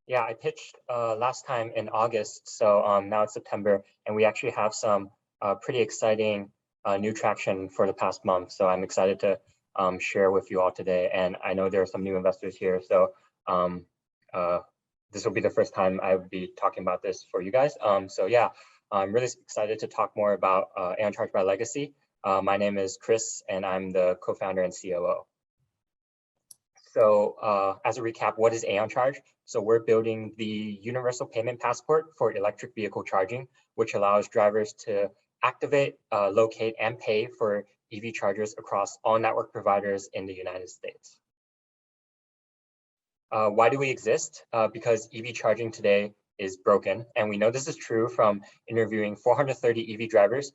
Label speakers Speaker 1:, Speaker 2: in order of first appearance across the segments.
Speaker 1: Yeah, I pitched last time in August, so now it's September, and we actually have some pretty exciting new traction for the past month. So I'm excited to share with you all today. And I know there are some new investors here, so um, uh, this will be the first time I would be talking about this for you guys. So yeah, I'm really excited to talk more about AeonCharge by Legacy. My name is Chris, and I'm the co-founder and COO. So as a recap, what is AeonCharge? So we're building the universal payment passport for electric vehicle charging, which allows drivers to activate, locate, and pay for EV chargers across all network providers in the United States. Why do we exist? Because EV charging today is broken. And we know this is true from interviewing 430 EV drivers.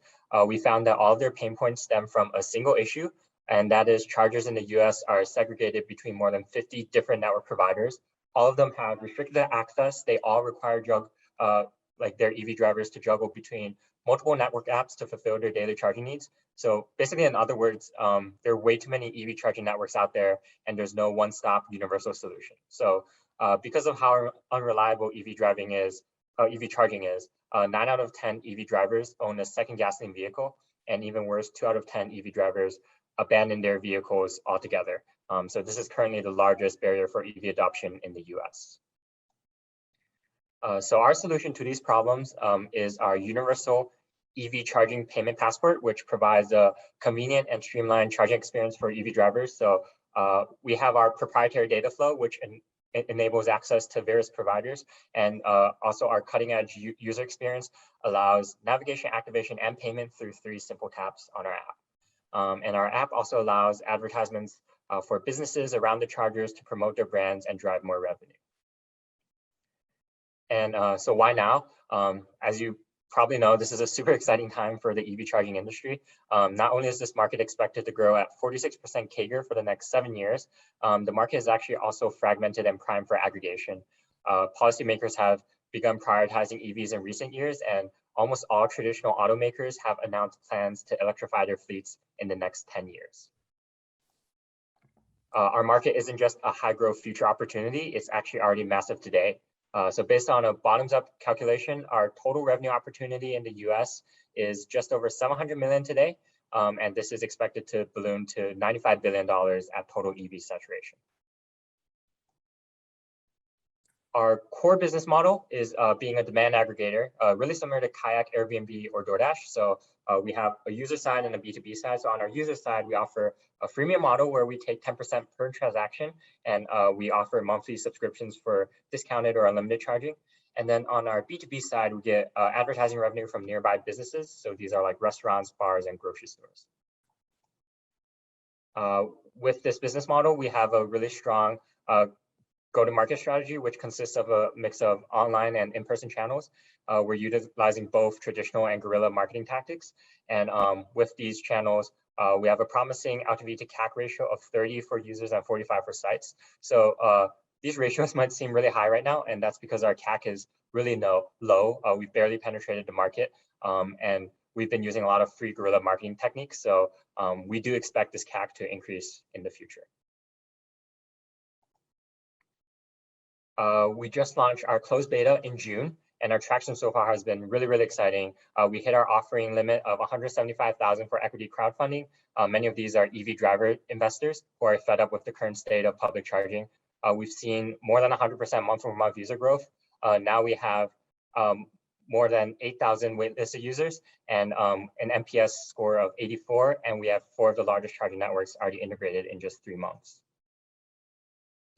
Speaker 1: We found that all of their pain points stem from a single issue, and that is chargers in the US are segregated between more than 50 different network providers. All of them have restricted access. They all require like their EV drivers to juggle between multiple network apps to fulfill their daily charging needs. So basically, in other words, there are way too many EV charging networks out there, and there's no one-stop universal solution. So because of how unreliable EV charging is, 9 out of 10 EV drivers own a second gasoline vehicle, and even worse, 2 out of 10 EV drivers abandon their vehicles altogether. So this is currently the largest barrier for EV adoption in the US. So our solution to these problems is our universal EV charging payment passport, which provides a convenient and streamlined charging experience for EV drivers. So we have our proprietary data flow, which enables access to various providers, and also our cutting edge user experience allows navigation, activation, and payment through 3 simple taps on our app. And our app also allows advertisements for businesses around the chargers to promote their brands and drive more revenue. And so why now? As you probably know, this is a super exciting time for the EV charging industry. Not only is this market expected to grow at 46% CAGR for the next 7 years, the market is actually also fragmented and primed for aggregation. Policymakers have begun prioritizing EVs in recent years, and almost all traditional automakers have announced plans to electrify their fleets in the next 10 years. Our market isn't just a high growth future opportunity, it's actually already massive today. So based on a bottoms-up calculation, our total revenue opportunity in the US is just over 700 million today, and this is expected to balloon to $95 billion at total EV saturation. Our core business model is being a demand aggregator, really similar to Kayak, Airbnb, or DoorDash. So we have a user side and a B2B side. So on our user side, we offer a freemium model where we take 10% per transaction, and we offer monthly subscriptions for discounted or unlimited charging. And then on our B2B side, we get advertising revenue from nearby businesses. So these are like restaurants, bars, and grocery stores. With this business model, we have a really strong go-to-market strategy, which consists of a mix of online and in-person channels. We're utilizing both traditional and guerrilla marketing tactics. And with these channels, we have a promising LTV to CAC ratio of 30 for users and 45 for sites. So these ratios might seem really high right now, and that's because our CAC is really low. We've barely penetrated the market, and we've been using a lot of free guerrilla marketing techniques. So we do expect this CAC to increase in the future. We just launched our closed beta in June, and our traction so far has been really, really exciting. We hit our offering limit of 175,000 for equity crowdfunding. Many of these are EV driver investors who are fed up with the current state of public charging. We've seen more than 100% month-over-month user growth. Now we have more than 8,000 waitlisted users and an NPS score of 84, and we have 4 of the largest charging networks already integrated in just 3 months.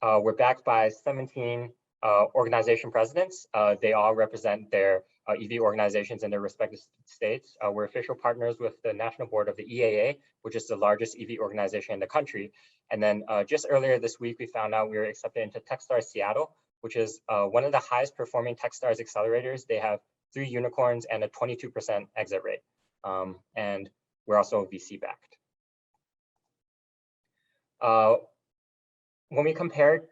Speaker 1: We're backed by 17 organization presidents. They all represent their EV organizations in their respective states. We're official partners with the National Board of the EAA, which is the largest EV organization in the country. And then just earlier this week, we found out we were accepted into Techstars Seattle, which is one of the highest performing Techstars accelerators. They have 3 unicorns and a 22% exit rate. And we're also VC backed. When we compared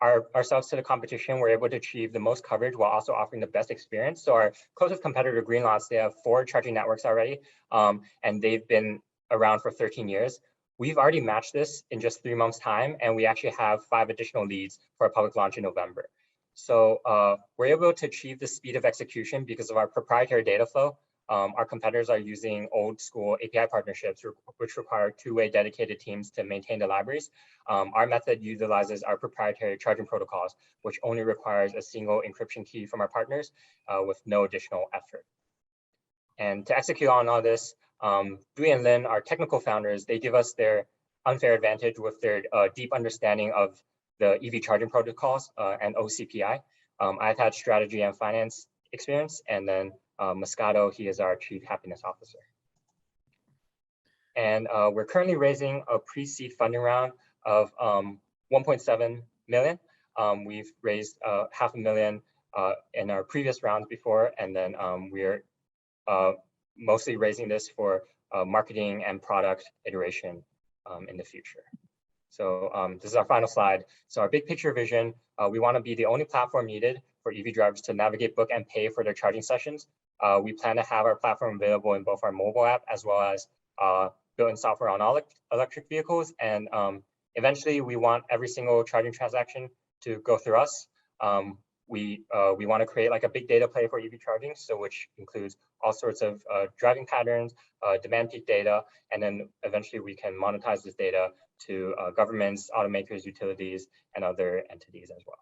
Speaker 1: ourselves to the competition, we're able to achieve the most coverage while also offering the best experience. So our closest competitor, Greenlots, they have 4 charging networks already, and they've been around for 13 years. We've already matched this in just 3 months' time, and we actually have 5 additional leads for a public launch in November. So we're able to achieve the speed of execution because of our proprietary data flow. Our competitors are using old school API partnerships, which require two-way dedicated teams to maintain the libraries. Our method utilizes our proprietary charging protocols, which only requires a single encryption key from our partners with no additional effort. And to execute on all this, Dewey and Lin, our technical founders, they give us their unfair advantage with their deep understanding of the EV charging protocols and OCPI. I've had strategy and finance experience, and then Moscato, he is our Chief Happiness Officer. And we're currently raising a pre-seed funding round of 1.7 million. We've raised $500,000 in our previous rounds before, and then we're mostly raising this for marketing and product iteration in the future. So this is our final slide. So our big picture vision, we want to be the only platform needed for EV drivers to navigate, book, and pay for their charging sessions. We plan to have our platform available in both our mobile app as well as built-in software on all electric vehicles. And eventually, we want every single charging transaction to go through us. We want to create like a big data play for EV charging, so which includes all sorts of driving patterns, demand peak data, and then eventually we can monetize this data to governments, automakers, utilities, and other entities as well.